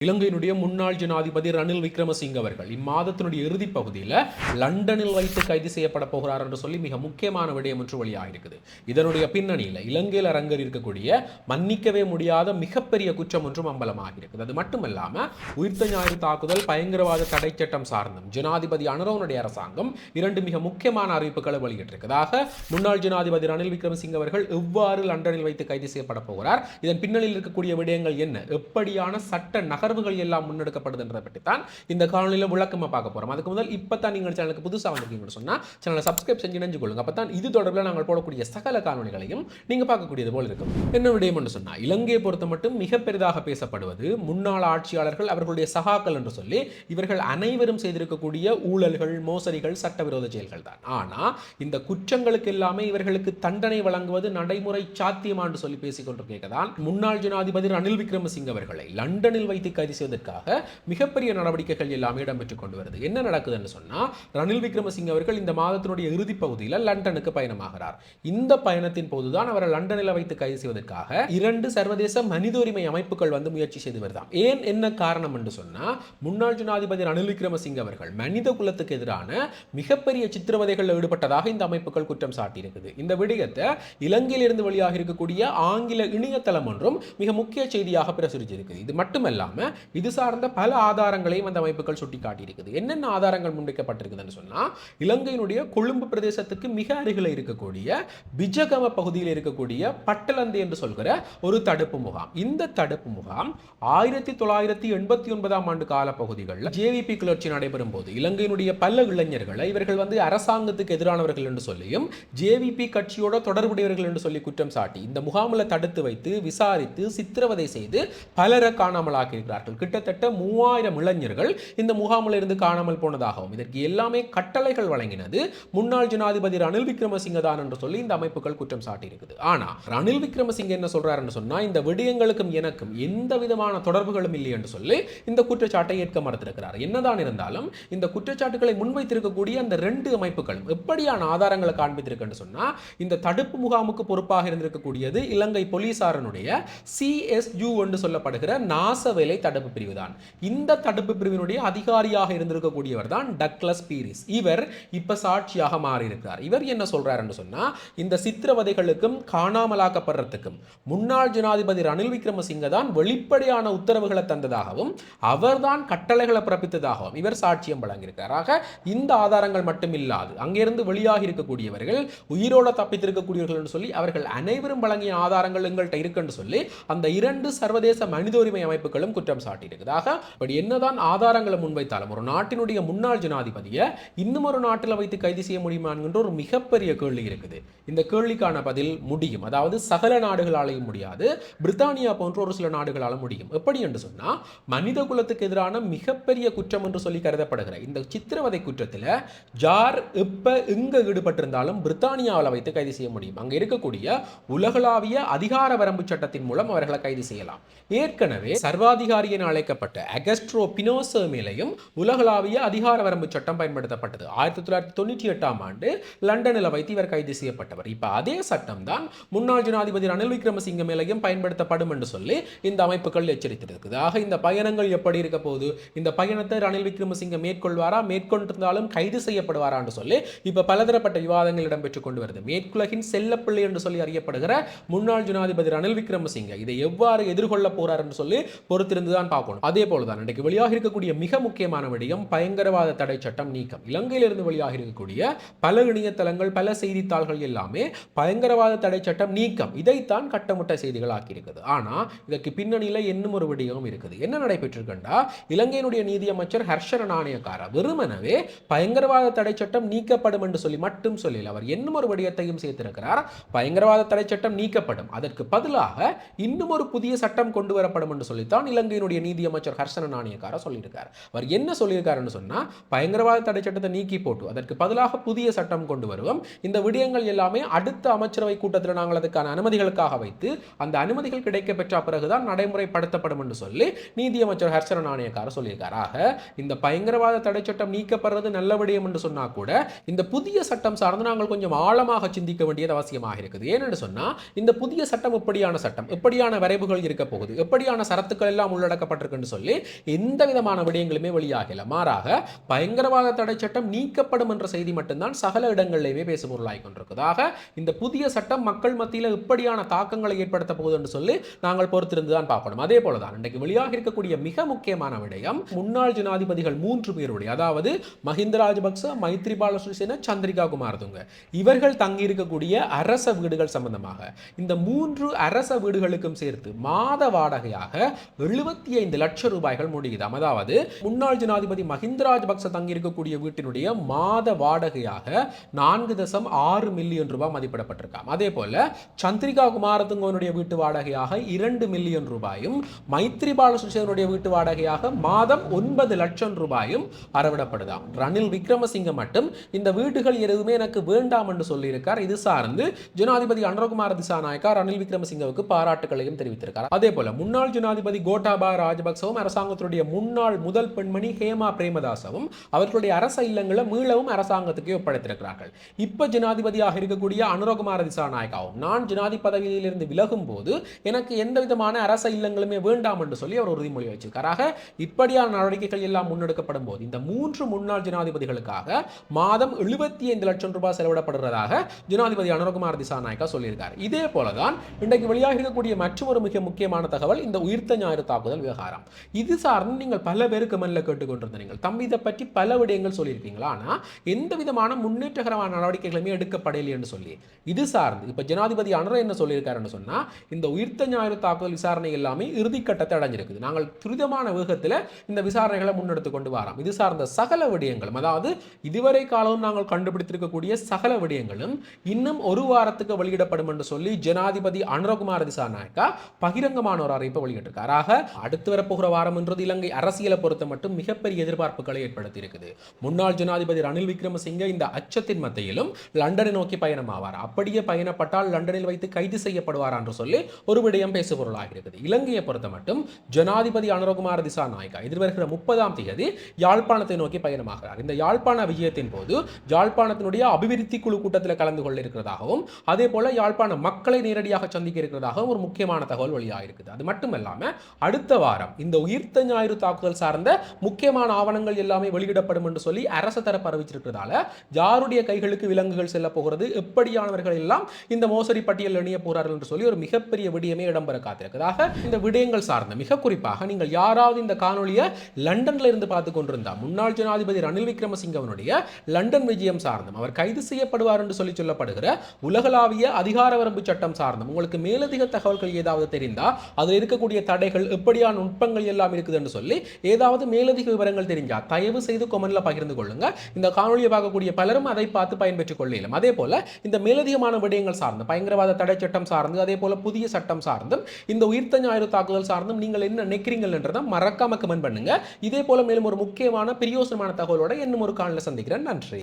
இலங்கையினுடைய முன்னாள் ஜனாதிபதி ரணில் விக்ரமசிங்க அவர்கள் இம்மாதத்தினுடைய இறுதி பகுதியில் லண்டனில் வைத்து கைது செய்யப்பட போகிறார் என்று சொல்லி மிக முக்கியமான விடயம் ஒன்று வெளியாக இருக்குது. இதனுடைய பின்னணியில் இலங்கையில் அரங்கேறி இருக்கக்கூடிய மன்னிக்கவே முடியாத மிகப்பெரிய குற்றம் ஒன்றும் அம்பலமாக இருக்குது. அது மட்டுமல்லாமல் உயிர்த்த ஞாயிறு தாக்குதல், பயங்கரவாத தடை சட்டம் சார்ந்தும் ஜனாதிபதி அனுரவனுடைய அரசாங்கம் இரண்டு மிக முக்கியமான அறிவிப்புகளை வெளியிட்டிருக்கிறதாக முன்னாள் ஜனாதிபதி ரணில் விக்ரமசிங்க அவர்கள் எவ்வாறு லண்டனில் வைத்து கைது செய்யப்பட போகிறார், இதன் பின்னணியில் இருக்கக்கூடிய விடயங்கள் என்ன, எப்படியான சட்ட நகர்வுகள் எல்லாம் முன்னெடுக்கப்படுதுன்றதை பற்றி தான் இந்த காணொலியில் விளக்கமா பார்க்க போறோம். அதுக்கு முதல் இப்பதான் நீங்கள் சேனலுக்கு புதுசாக வந்திருக்கீங்கன்னு சொன்னா சேனலை சப்ஸ்கிரைப் செஞ்சு நினைஞ்சு கொள்ளுங்க. அப்பதான் இது தொடர்பில் நாங்கள் போடக்கூடிய சகல காணொலிகளையும் நீங்க பார்க்கக்கூடியது போல இருக்கும். என்ன விடயம் என்று சொன்னா, இலங்கையை பொறுத்த மட்டும் மிக பெரிதாக பேசப்படுவது முன்னாள் ஆட்சியாளர்கள் அவர்களுடைய சகாக்கள் என்று சொல்லி இவர்கள் அனைவரும் செய்திருக்கக்கூடிய ஊழல்கள், மோசடிகள், சட்டவிரோத செயல்கள் தான். ஆனா இந்த குற்றங்களுக்கு எல்லாமே இவர்களுக்கு தண்டனை வழங்குவது நடைமுறை சாத்தியமான்னு சொல்லி பேசிக்கொண்டிருக்கதான் முன்னாள் ஜனாதிபதி ரணில் விக்ரமசிங்க அவர்களை லண்டனில் வைத்து கைது செய்வதற்காக மிகப்பெரிய நடவடிக்கைகள் எல்லாமே இடம்பெற்றுக் கொண்டு வருது. என்ன நடக்குதுன்னு சொன்னா, ரணில் விக்ரமசிங்க அவர்கள் இந்த மாதத்தினுடைய இறுதி பகுதியில் லண்டனுக்கு பயணமாகிறார். இந்த பயணத்தின் போதுதான் அவரை லண்டனில் வைத்து கைது செய்வதற்காக இரண்டு சர்வதேச மனித உரிமை அமைப்புகள் வந்து முயற்சி செய்து வருதாம். ஏன், என்ன காரணம் என்று சொன்னா, முன்னாள் ஜனாதிபதி ரணில் விக்ரமசிங்க அவர்கள் மனித குலத்துக்கு எதிரான மிகப்பெரிய சித்திரவதைகளில் ஈடுபட்டதாக இந்த அமைப்புகள் குற்றம் சாட்டி இருக்குது. இந்த விடயத்தை இலங்கையில் இருந்து வெளியாக இருக்கக்கூடிய ஆங்கில இணையதளம் ஒன்றும் மிக முக்கிய செய்தியாக பிரசுரிச்சிருக்குது. இது மட்டுமல்லாம இது சார்ந்த பல ஆதாரங்களையும் அந்த அமைப்புகள் சுட்டிக்காட்டியிருக்குது. என்னென்ன ஆதாரங்கள் முன்வைக்கப்பட்டிருக்குதுன்னு சொன்னா, இலங்கையினுடைய கொழும்பு பிரதேசத்துக்கு மிக அருகில் இருக்கக்கூடிய பிஜகம பகுதியில் இருக்கக்கூடிய பட்டலந்தை என்று சொல்கிற ஒரு தடுப்பு முகாம். இந்த தடுப்பு முகாம் 1989ஆம் ஆண்டு கால பகுதிகளில் ஜேவிபி கிளர்ச்சி நடைபெறும் போது இலங்கையினுடைய பல இளைஞர்களை இவர்கள் வந்து அரசாங்கத்துக்கு எதிரானவர்கள் என்று சொல்லியும் ஜேவிபி கட்சியோட தொடர்புடையவர்கள் என்று சொல்லி குற்றம் சாட்டி இந்த முகாமில் தடுத்து வைத்து விசாரித்து சித்திரவதை செய்து பலரை காணாமலாக்கி இருக்கிறார்கள். கிட்டத்தட்ட 3000 இளைஞர்கள் இந்த முகாமில் இருந்து காணாமல் போனதாகவும் இதற்கு எல்லாமே கட்டளைகள் வழங்கினது முன்னாள் ஜனாதிபதி ரணில் விக்ரமசிங்க தான் என்று சொல்லி இந்த அமைப்புகள் குற்றம் சாட்டி இருக்குது. ஆனா ரணில் விக்ரமசிங்க என்ன சொல்றாருன்னு சொன்னா, இந்த விடயங்களுக்கும் எனக்கும் எந்த விதமான தொடர்புகளும் இல்லை என்று சொல்லி இந்த குற்றச்சாட்டை ஏற்க மறுத்திருக்கிறார். என்னதான் இருந்தாலும் இந்த குற்றச்சாட்டுகளை முன்வைத்திருக்கக்கூடிய அந்த ரெண்டு அமைப்புகளும் எப்படியான ஆதாரங்களை காண்பித்திருக்குன்னு சொன்னா, இந்த தடுப்பு முகாமுக்கு பொறுப்பாக இருந்திருக்கக்கூடியது இலங்கை போலீசாரனுடைய CSU என்று சொல்லப்படுகிற நாசவேலை தடுப்பு பிரிவு தான். இந்த தடுப்பு பிரிவினுடைய அதிகாரியாக இருந்திருக்கக்கூடியவர் தான் டக்ளஸ் பீரிஸ். இவர் இப்ப சாட்சியாக மாறி இருக்கிறார். இவர் என்ன சொல்றார் என்று சொன்னா, இந்த சித்திரவதைகளுக்கும் காணாமலாக்கப்படுறதுக்கும் முன்னாள் ஜனாதிபதி ரணில் விக்ரமசிங்க தான் வெளிப்படையான உத்தரவுகளை தந்ததாகவும் அவர்தான் கட்டளைகளை பிறப்பித்ததாகவும் இவர் சாட்சியம் வழங்கியிருக்கிறார். ஆக இந்த ஆதாரங்கள் மட்டும் இல்லாது அங்கிருந்து வெளியாகி இருக்கக்கூடியவர்கள் உயிரோட தப்பித்திருக்கக்கூடியவர்கள் என்று சொல்லி அவர்கள் அனைவரும் வழங்கிய ஆதாரங்கள் எங்கள்கிட்ட இருக்குன்னு சொல்லி அந்த இரண்டு சர்வதேச மனித உரிமை அமைப்புகளும் குற்றம் சாட்டியிருக்கிறதாக. அப்படி என்னதான் ஆதாரங்களை முன்வைத்தாலும் ஒரு நாட்டினுடைய முன்னாள் ஜனாதிபதியை இன்னும் ஒரு நாட்டில் வைத்து கைது செய்ய முடியுமா என்கின்ற ஒரு மிகப்பெரிய கேள்வி இருக்குது. இந்த கேள்விக்கான பதில் முடியும். அதாவது சகல நாடுகளாலையும் முடியாது, பிரித்தானியா போன்ற ஒரு சில நாடுகளால முடியும். எப்படி என்று சொன்னா, மனித குலத்துக்கு எதிரான மிகப்பெரிய குற்றம் என்று சொல்லி கருதப்படுகிற இந்த சித்திரவதை குற்றத்தில் யார் எப்ப எங்க ஈடுபட்டிருந்தாலும் பிரித்தானியாவில் வைத்து கைது செய்ய முடியும். அங்க இருக்கக்கூடிய உலகளாவிய அதிகார வரம்பு சட்டத்தின் மூலம் அவர்களை கைது செய்யலாம். ஏற்கனவே சர்வாதிகாரி என அழைக்கப்பட்ட அகஸ்ட்ரோ பினோசோ மேலையும் உலகளாவிய அதிகார வரம்பு சட்டம் பயன்படுத்தப்பட்டது. 1998ஆம் ஆண்டு லண்டனில் வைத்து இவர் கைது செய்யப்பட்டவர். இப்ப அதே சட்டம் தான் முன்னாள் ஜனாதிபதி ரணில் விக்ரமசிங்க மேலையும் பயன்படுத்தப்படும் என்று சொல்லி இந்த அமைப்புகள் எச்சரித்திருக்குது. ஆக இந்த பயணங்கள் எப்படி இருக்க போது, இந்த பயணத்தை ரணில் விக்ரமசிங்க மேற்கொள்வாரா, மேற்கொண்டிருந்தாலும் கைது செய்யப்படுவாரா என்று சொல்லி இப்ப பலதரப்பட்ட விவாதங்கள் இடம்பெற்றுக் கொண்டு வருது. மேற்குலகின் செல்லப்பிள்ளை என்று சொல்லி அறியப்படுகிற முன்னாள் ஜனாதிபதி ரணில் விக்ரமசிங்க இதை எவ்வாறு எதிர்கொள்ள போறார் என்று சொல்லி பொறுத்திருந்துதான் பார்க்கணும். அதே போலதான் இன்றைக்கு வெளியாக இருக்கக்கூடிய மிக முக்கியமான விடயம் பயங்கரவாத தடை சட்டம் நீக்கம். இலங்கையிலிருந்து வெளியாக இருக்கக்கூடிய பல இணையதளங்கள், பல செய்தித்தாள்கள் எல்லாமே பயங்கரவாத தடை சட்டம் நீக்கம் இதைத்தான் கட்டமுட்ட செய்திகள் ஆக்கியிருக்குது. ஆனா இதற்கு பின்னணியில இன்னும் ஒரு விடயம் இருக்குது. என்ன நடைபெற்றிருக்கா, இலங்கையினுடைய நீதியமைச்சர் ஹர்ஷன நாணயக்கார வெறுமனவே பயங்கரவாத தடை சட்டம் நீக்கப்படும் என்று சொல்லி மட்டும் சொல்லல, அவர் இன்னும் ஒரு விடயத்தையும் சேர்த்திருக்கிறார். பயங்கரவாத தடை சட்டம் நீக்கப்படும், அதற்கு பதிலாக இன்னும் ஒரு புதிய சட்டம் கொண்டு வரப்படும் என்று சொல்லித்தான் இலங்கையினுடைய நீதியமைச்சர் ஹர்ஷன நாணயக்கார சொல்லியிருக்கார். அவர் என்ன சொல்லியிருக்காருன்னு சொன்னா, பயங்கரவாத தடை சட்டத்தை நீக்கி போட்டு அதற்கு பதிலாக புதிய சட்டம் கொண்டு வருவோம். இந்த விடயங்கள் எல்லாமே அடுத்த அமைச்சரவை கூட்டத்தில் நாங்கள் அதுக்கான அனுமதிகளுக்காக வைத்து அந்த அனுமதிகள் கிடைக்க பெற்ற பிறகுதான் நடைமுறைப்படுத்தப்படும் என்று சொல்லி நீதியமைச்சர் ஹர்ஷன நாணயக்கார சொல்லியிருக்கார். ஆக இந்த பயங்கரவாத தடை சட்டம் நீக்கப்படுறது நல்ல விடயம் என்று சொன்னா கூட இந்த புதிய சட்டம் சார்ந்து நாங்கள் கொஞ்சம் ஆழமாக சிந்திக்க வேண்டியது அவசியமாக இருக்குது. ஏன்னு சொன்னா, இந்த புதிய சட்டம் எப்படியான சட்டம், எப்படியான வரைவுகள் இருக்க போகுது, எப்படியான சரத்துக்கள் எல்லாம் உள்ளடக்கி உள்ளடக்கப்பட்டிருக்குன்னு சொல்லி எந்த விதமான விடயங்களுமே வெளியாகல. மாறாக பயங்கரவாத தடை சட்டம் நீக்கப்படும் என்ற செய்தி மட்டும்தான் சகல இடங்களிலேயே பேசுபொருளாகி கொண்டிருக்குதாக. இந்த புதிய சட்டம் மக்கள் மத்தியில் இப்படியான தாக்கங்களை ஏற்படுத்த போகுது என்று சொல்லி நாங்கள் பொறுத்திருந்து தான் பார்க்கணும். அதே போலதான் இன்றைக்கு வெளியாக இருக்கக்கூடிய மிக முக்கியமான விடயம் முன்னாள் ஜனாதிபதிகள் 3 பேருடைய, அதாவது மஹிந்த ராஜபக்ச, மைத்ரிபால சிறிசேன, சந்திரிகா குமாரதுங்க இவர்கள் தங்கி இருக்கக்கூடிய அரச வீடுகள் சம்பந்தமாக இந்த 3 அரச வீடுகளுக்கும் சேர்த்து மாத வாடகையாக 75 லட்சம் ரூபாய்கள் முடியுதாம். அதாவது முன்னாள் ஜனாதிபதி மஹிந்த ராஜபக்ச தங்கி இருக்கக்கூடிய வீட்டினுடைய மாத வாடகையாக 4.6 மில்லியன் ரூபாய் மதிப்பிடப்பட்டிருக்காம். அதே போல சந்திரிகா குமாரதுங்கனுடைய வீட்டு வாடகையாக 2 மில்லியன் ரூபாயும், மைத்ரிபால சிறிசேனனுடைய வீட்டு வாடகையாக மாதம் 9 லட்சம் ரூபாயும் அறவிடப்படுதாம். ரணில் விக்ரமசிங்க மட்டும் இந்த வீடுகள் எதுவுமே எனக்கு வேண்டாம் என்று சொல்லியிருக்கார். இது சார்ந்து ஜனாதிபதி அனுரகுமார திசாநாயக்கா ரணில் விக்ரமசிங்கவுக்கு பாராட்டுகளையும் தெரிவித்திருக்கார். அதே போல முன்னாள் ஜனாதிபதி கோட்டாபய ராஜபக்சவும் அரசாங்கத்துடைய முன்னாள் முதல் பெண்மணி ஹேமா பிரேமதாசவும் அவர்களுடைய அரச இல்லங்களை மீளவும் அரசாங்கத்துக்கு ஒப்படைத்திருக்கிறார்கள். இப்ப ஜனாதிபதியாக இருக்கக்கூடிய அனுரகுமார திசாநாயக்காவும் நான் ஜனாதிபதி பதவியிலிருந்து விலகும் போது எனக்கு எந்த விதமான அரச இல்லங்களுமே வேண்டாம் என்று சொல்லி அவர் உறுதிமொழி வச்சிருக்காராக. இப்படியான நடவடிக்கைகள் எல்லாம் முன்னெடுக்கப்படும் போது இந்த 3 முன்னாள் ஜனாதிபதிகளுக்காக மாதம் 75 லட்சம் ரூபாய் செலவிடப்படுறதாக ஜனாதிபதி அனுரகுமார திசாநாயக்கா சொல்லியிருக்கார். இதே போலதான் இன்றைக்கு வெளியாக இருக்கக்கூடிய மற்றொரு மிக முக்கியமான தகவல் இந்த உயிர்த்த ஞாயிறு தாக்குதல் விவகாரம். இது சார்ந்து நீங்கள் பல பேருக்கு கமெண்ட்ல கேட்டுக்கொண்டிருந்தீங்க, தம்பி இதை பற்றி பல விடயங்கள் சொல்லியிருக்கீங்களா, ஆனா எந்த விதமான முன்னேற்றகரமான நடவடிக்கைகளுமே எடுக்கப்படவில்லை என்று சொல்லி இது சார்ந்து இப்ப ஜனாதிபதி அனுர என்ன சொல்லியிருக்காருன்னு சொன்னா இந்த உயிர்த்த ஞாயிறு தாக்குதல் விசாரணை எல்லாமே இறுதிக்கட்டத்தை அடைஞ்சிருக்குது. நாங்கள் துரிதமான வேகத்தில் இந்த விசாரணைகளை முன்னெடுத்து கொண்டு வரோம். இது சார்ந்த சகல விடயங்களும், அதாவது இதுவரை காலம் நாங்கள் கண்டுபிடித்திருக்கக்கூடிய சகல விடயங்களும் இன்னும் ஒரு வாரத்துக்கு வெளியிடப்படும் என்று சொல்லி ஜனாதிபதி அனுரகுமார திசாநாயக்கா பகிரங்கமான ஒரு அறிவிப்பை வெளியிட்டிருக்கார். ஆக அடுத்து வரப்போகிற வாரம் என்றது இலங்கை அரசியலை பொறுத்த மட்டும் மிகப்பெரிய எதிர்பார்ப்புகளை ஏற்படுத்தி இருக்குது. முன்னாள் ஜனாதிபதி ரணில் விக்ரமசிங்க இந்த அச்சத்தின் மத்தியிலும் லண்டனை நோக்கி பயணமாவார். அப்படியே பயணப்பட்டால் லண்டனில் வைத்து கைது செய்யப்படுவார் என்று சொல்லி ஒரு விடயம் பேசுபொருளாக இருக்குது. இலங்கையை பொறுத்த மட்டும் ஜனாதிபதி அனுரகுமார திசாநாயக்கா எதிர்வருகிற 30ஆம் தேதி யாழ்ப்பாணத்தை நோக்கி பயணமாகிறார். இந்த யாழ்ப்பாண விஜயத்தின் போது யாழ்ப்பாணத்தினுடைய அபிவிருத்தி குழு கூட்டத்தில் கலந்து கொள்ள இருக்கிறதாகவும் அதே போல யாழ்ப்பாண மக்களை நேரடியாக சந்திக்க இருக்கிறதாகவும் ஒரு முக்கியமான தகவல் வெளியாக இருக்குது. அது மட்டுமல்லாம அடுத்த வாரம் இந்த உயிர்த்த ஞாயிறு தாக்குதல் சார்ந்த முக்கியமான ஆவணங்கள் எல்லாமே வெளியிடப்படும் என்று சொல்லி அரசு தரப்பு அறிவிச்சிருக்கிறதால யாருடைய கைகளுக்கு விலங்குகள் செல்ல போகிறது, எப்படியானவர்கள் எல்லாம் இந்த மோசடி பட்டியல் இணைய போறார்கள் என்று சொல்லி ஒரு மிகப்பெரிய விடயமே இடம்பெற காத்திருக்கிறதாக. இந்த விடயங்கள் சார்ந்த மிக குறிப்பாக நீங்கள் யாராவது இந்த காணொலியை லண்டன்ல இருந்து பார்த்து கொண்டிருந்தா முன்னாள் ஜனாதிபதி ரணில் விக்ரமசிங்கவனுடைய லண்டன் விஜயம் சார்ந்தும் அவர் கைது செய்யப்படுவார் என்று சொல்லி சொல்லப்படுகிற உலகளாவிய அதிகார வரம்பு சட்டம் சார்ந்தும் உங்களுக்கு மேலதிக தகவல்கள் ஏதாவது தெரிந்தா அதில் இருக்கக்கூடிய தடைகள் எப்படியான நுட்பங்கள் எல்லாம் இருக்குது என்று சொல்லி ஏதாவது மேலதிக விவரங்கள் தெரிஞ்சா தயவு செய்து கமெண்ட்ல பகிர்ந்து கொள்ளுங்க. இந்த காணொலியை பார்க்கக்கூடிய பலரும் அதை பார்த்து பயன்பெற்றுக் கொள்ளலாம். அதே போல இந்த மேலதிகமான விடயங்கள் சார்ந்து பயங்கரவாத தடை சட்டம் சார்ந்து அதே போல புதிய சட்டம் சார்ந்தும் இந்த உயிர்த்த ஞாயிறு தாக்குதல் சார்ந்தும் நீங்கள் என்ன நினைக்கிறீங்கள் என்றதை மறக்காம கமெண்ட் பண்ணுங்க. இதே போல மேலும் ஒரு முக்கியமான பிரயோசனமான தகவலோட இன்னும் ஒரு காணொலியில் சந்திக்கிறேன். நன்றி.